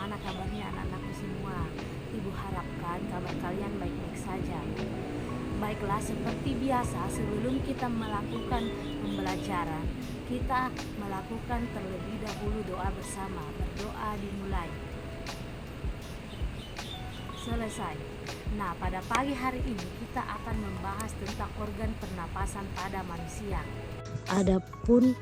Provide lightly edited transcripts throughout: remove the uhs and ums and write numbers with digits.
bagaimana kabarnya anak-anakku semua? Ibu harapkan kabar kalian baik-baik saja. Baiklah, seperti biasa sebelum kita melakukan pembelajaran, kita melakukan terlebih dahulu doa bersama. Berdoa dimulai. Selesai. Nah, pada pagi hari ini kita akan membahas tentang organ pernapasan pada manusia. Adapun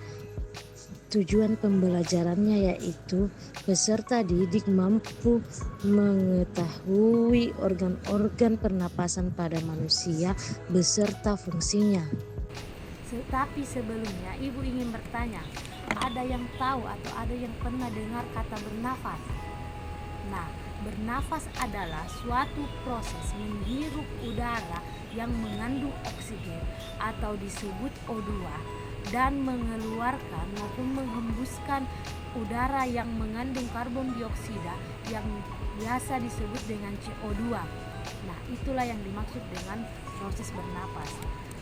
tujuan pembelajarannya yaitu peserta didik mampu mengetahui organ-organ pernapasan pada manusia beserta fungsinya. Tetapi sebelumnya Ibu ingin bertanya, ada yang tahu atau ada yang pernah dengar kata bernafas? Nah, bernafas adalah suatu proses menghirup udara yang mengandung oksigen atau disebut O2 dan mengeluarkan maupun menghembuskan udara yang mengandung karbon dioksida yang biasa disebut dengan CO2. Nah, itulah yang dimaksud dengan proses bernapas.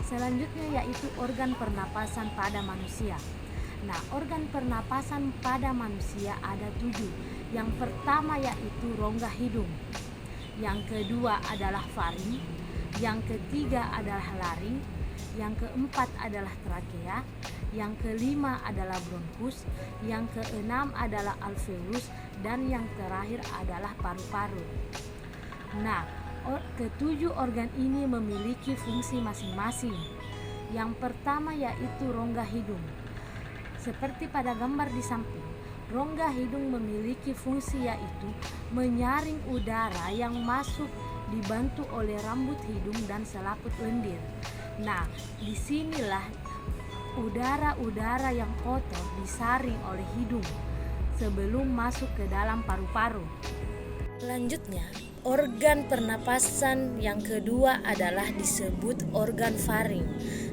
Selanjutnya yaitu organ pernapasan pada manusia. Nah, organ pernapasan pada manusia ada 7. Yang pertama yaitu rongga hidung. Yang kedua adalah faring. Yang ketiga adalah laring. Yang keempat adalah trakea. Yang kelima adalah bronkus. Yang keenam adalah alveolus. Dan yang terakhir adalah paru-paru. Nah, ketujuh organ ini memiliki fungsi masing-masing. Yang pertama yaitu rongga hidung. Seperti pada gambar di samping, rongga hidung memiliki fungsi yaitu menyaring udara yang masuk dibantu oleh rambut hidung dan selaput lendir. Nah, disinilah udara-udara yang kotor disaring oleh hidung sebelum masuk ke dalam paru-paru. Selanjutnya, organ pernapasan yang kedua adalah disebut organ faring.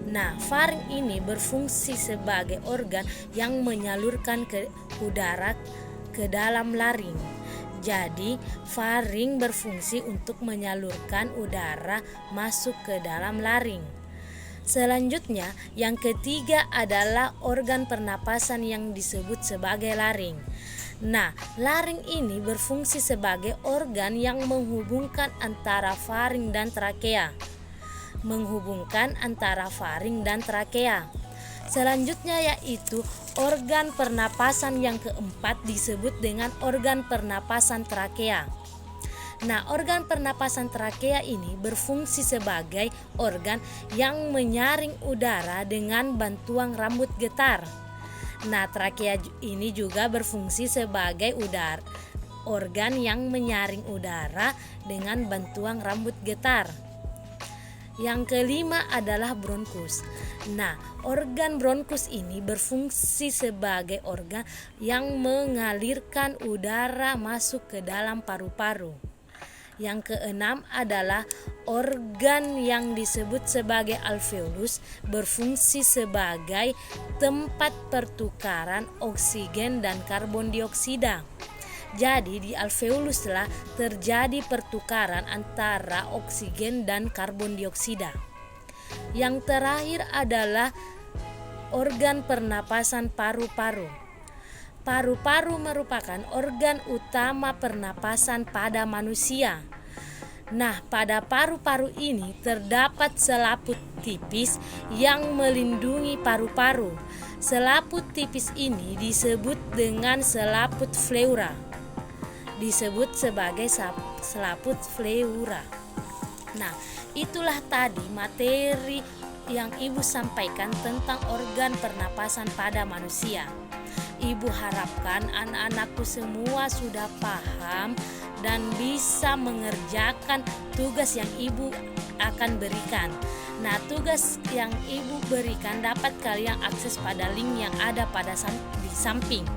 Nah, faring ini berfungsi sebagai organ yang menyalurkan udara ke dalam laring. Jadi, faring berfungsi untuk menyalurkan udara masuk ke dalam laring. Selanjutnya, yang ketiga adalah organ pernapasan yang disebut sebagai laring. Nah, laring ini berfungsi sebagai organ yang menghubungkan antara faring dan trakea. Selanjutnya yaitu organ pernapasan yang keempat disebut dengan organ pernapasan trakea. Nah, organ pernapasan trakea ini berfungsi sebagai organ yang menyaring udara dengan bantuan rambut getar. Nah, trakea ini juga berfungsi sebagai organ yang menyaring udara dengan bantuan rambut getar. Yang kelima adalah bronkus. Nah, organ bronkus ini berfungsi sebagai organ yang mengalirkan udara masuk ke dalam paru-paru. Yang keenam adalah organ yang disebut sebagai alveolus, berfungsi sebagai tempat pertukaran oksigen dan karbon dioksida. Jadi di alveoluslah terjadi pertukaran antara oksigen dan karbon dioksida. Yang terakhir adalah organ pernapasan paru-paru. Paru-paru merupakan organ utama pernapasan pada manusia. Nah, pada paru-paru ini terdapat selaput tipis yang melindungi paru-paru. Selaput tipis ini disebut dengan selaput pleura. Disebut sebagai selaput pleura. Nah, itulah tadi materi yang Ibu sampaikan tentang organ pernapasan pada manusia. Ibu harapkan anak-anakku semua sudah paham dan bisa mengerjakan tugas yang Ibu akan berikan. Nah, tugas yang Ibu berikan dapat kalian akses pada link yang ada di samping.